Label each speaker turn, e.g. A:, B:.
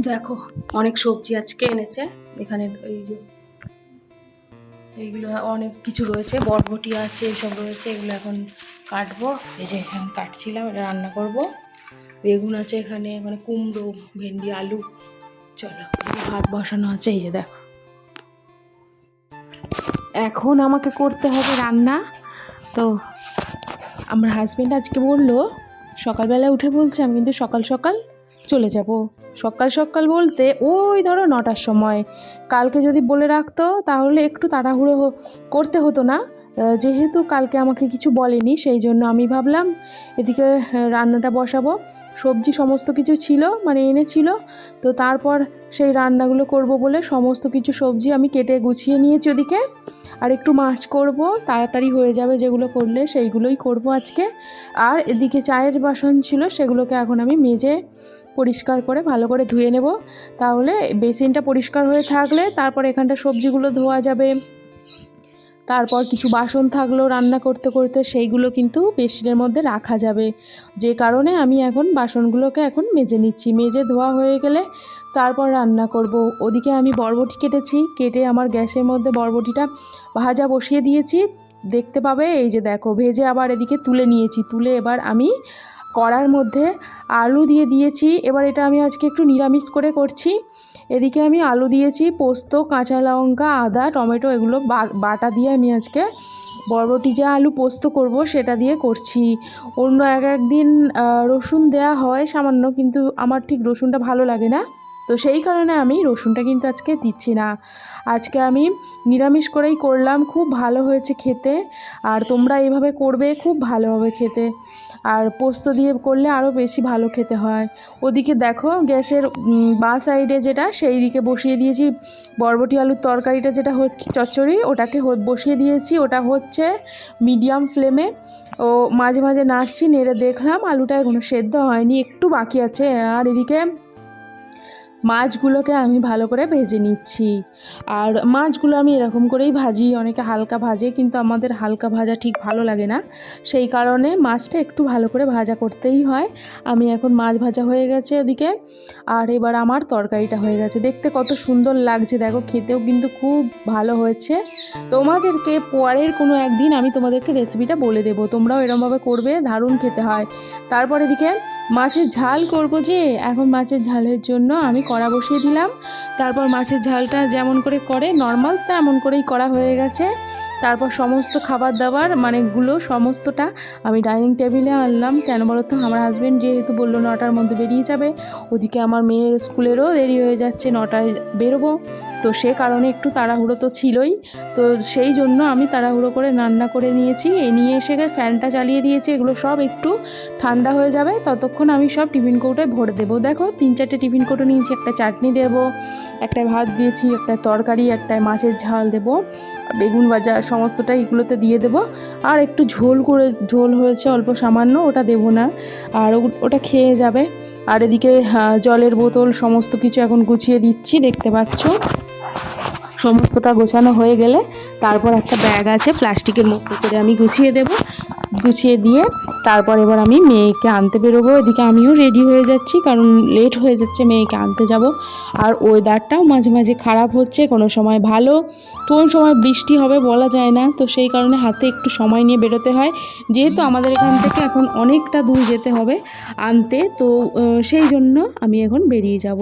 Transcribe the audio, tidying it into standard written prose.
A: দেখো অনেক সবজি আজকে এনেছে এখানে, এই যে এইগুলো অনেক কিছু রয়েছে, বরবটি আছে, এইসব রয়েছে, এগুলো এখন কাটবো। এই যে এখন কাটছিলাম, এটা রান্না করব। বেগুন আছে এখানে, এখানে কুমড়ো, ভেন্ডি, আলু। চলো, ভাত বসানো আছে, এই যে দেখো। এখন আমাকে করতে হবে রান্না। তো আমার হাজব্যান্ড আজকে বললো, সকালবেলা উঠে বলছে আমি কিন্তু সকাল সকাল চলে যাব। সকাল সকাল বলতে ওই ধরো 9টার সময়। কালকে যদি বলে রাখতো তাহলে একটু তাড়াহুড়ো করতে হতো না। যেহেতু কালকে আমাকে কিছু বলেনি, সেই জন্য আমি ভাবলাম এদিকে রান্নাটা বসাবো। সবজি সমস্ত কিছু ছিল, মানে এনেছিল। তো তারপর সেই রান্নাগুলো করব বলে সমস্ত কিছু সবজি আমি কেটে গুছিয়ে নিয়েছি ওদিকে। আর একটু মাছ করব, তাড়াতাড়ি হয়ে যাবে যেগুলো করলে, সেইগুলোই করব আজকে। আর এদিকে চায়ের বাসন ছিল, সেগুলোকে এখন আমি মেজে পরিষ্কার করে ভালো করে ধুয়ে নেব। তাহলে বেসিনটা পরিষ্কার হয়ে থাকলে তারপর এখানটা সবজিগুলো ধোয়া যাবে। তারপর কিছু বাসন থাকলো রান্না করতে করতে, সেইগুলো কিন্তু বেসিনের মধ্যে রাখা যাবে। যে কারণে আমি এখন বাসনগুলোকে এখন মেজে নিচ্ছি। মেজে ধোয়া হয়ে গেলে তারপর রান্না করব। ওদিকে আমি বরবটি কেটেছি, কেটে আমার গ্যাসের মধ্যে বরবটিটা ভাজা বসিয়ে দিয়েছি। দেখতে পাবে, এই যে দেখো, ভেজে আবার এদিকে তুলে নিয়েছি। তুলে এবার আমি কড়ার মধ্যে আলু দিয়ে দিয়েছি। এবার এটা আমি আজকে একটু নিরামিষ করে করছি। এদিকে আমি আলু দিয়েছি, পোস্ত, কাঁচা লঙ্কা, আদা, টমেটো, এগুলো বাটা দিয়ে আমি আজকে বরবটি যে আলু পোস্ত করব সেটা দিয়ে করছি। অন্য একদিন রসুন দেয়া হয় সামান্য, কিন্তু আমার ঠিক রসুনটা ভালো লাগে না। তো সেই কারণে আমি রসুনটা কিন্তু আজকে দিচ্ছি না। আজকে আমি নিরামিষ করেই করলাম, খুব ভালো হয়েছে খেতে। আর তোমরা এইভাবে করবে, খুব ভালো হবে খেতে। আর পোস্ত দিয়ে করলে আরও বেশি ভালো খেতে হয়। ওদিকে দেখো, গ্যাসের বাঁ সাইডে যেটা, সেই দিকে বসিয়ে দিয়েছি বরবটি আলুর তরকারিটা, যেটা হচ্ছে চচ্চড়ি, ওটাকে বসিয়ে দিয়েছি। ওটা হচ্ছে মিডিয়াম ফ্লেমে। ও মাঝে মাঝে নাড়ছি, নেড়ে দেখলাম আলুটা এখনো সেদ্ধ হয়নি, একটু বাকি আছে। আর এদিকে মাছগুলোকে আমি ভালো করে ভেজে নিচ্ছি। আর মাছগুলো আমি এরকম করেই ভাজি, অনেকে হালকা ভাজে, কিন্তু আমাদের হালকা ভাজা ঠিক ভালো লাগে না। সেই কারণে মাছটা একটু ভালো করে ভাজা করতেই হয়। আমি এখন মাছ ভাজা হয়ে গেছে ওদিকে। আর এবার আমার তরকারিটা হয়ে গেছে। দেখতে কত সুন্দর লাগছে দেখো, খেতেও কিন্তু খুব ভালো হয়েছে। তোমাদেরকে পরের কোনো একদিন আমি তোমাদেরকে রেসিপিটা বলে দেবো, তোমরাও এরমভাবে করবে, দারুণ খেতে হয়। তারপর এদিকে মাছের ঝাল করব, যে এখন মাছের ঝালের জন্য আমি কড়া বসিয়ে দিলাম। তারপর মাছের ঝালটা যেমন করে করে নর্মাল, তেমন করেই করা হয়ে গেছে। তারপর সমস্ত খাবার দাবার মানেগুলো সমস্তটা আমি ডাইনিং টেবিলে আনলাম। কেন বলো তো, আমার হাজব্যান্ড যেহেতু বললো 9টার মধ্যে বেরিয়ে যাবে, ওদিকে আমার মেয়ের স্কুলেরও দেরি হয়ে যাচ্ছে, 9টায় বেরোবো। তো সে কারণে একটু তাড়াহুড়ো তো ছিলই। তো সেই জন্য আমি তাড়াহুড়ো করে রান্না করে নিয়েছি। এই নিয়ে এসে ফ্যানটা চালিয়ে দিয়েছি, এগুলো সব একটু ঠান্ডা হয়ে যাবে, ততক্ষণ আমি সব টিফিন কৌটোয় ভরে দেবো। দেখো 3-4টে টিফিন কৌটো নিয়েছি, একটা চাটনি দেবো, একটা ভাত দিয়েছি, একটা তরকারি, একটা মাছের ঝাল দেবো, বেগুন ভাজা, সমস্তটা এগুলোতে দিয়ে দেবো। আর একটু ঝোল হয়েছে অল্প সামান্য, ওটা দেবো না, আর ওটা খেয়ে যাবে। আর এদিকে জলের বোতল সমস্ত কিছু এখন গুছিয়ে দিচ্ছি, দেখতে পাচ্ছ। সমস্তটা গোছানো হয়ে গেলে তারপর একটা ব্যাগ আছে, প্লাস্টিকের মধ্যে করে আমি গুছিয়ে দেব। গুছিয়ে দিয়ে তারপর এবার আমি মেয়েকে আনতে বেরোবো। এদিকে আমিও রেডি হয়ে যাচ্ছি, কারণ লেট হয়ে যাচ্ছে, মেয়েকে আনতে যাব। আর ওয়েদারটাও মাঝে মাঝে খারাপ হচ্ছে, কোনো সময় ভালো, কোন সময় বৃষ্টি হবে বলা যায় না। তো সেই কারণে হাতে একটু সময় নিয়ে বেরোতে হয়, যেহেতু আমাদের এখান থেকে এখন অনেকটা দূর যেতে হবে আনতে। তো সেই জন্য আমি এখন বেরিয়ে যাব।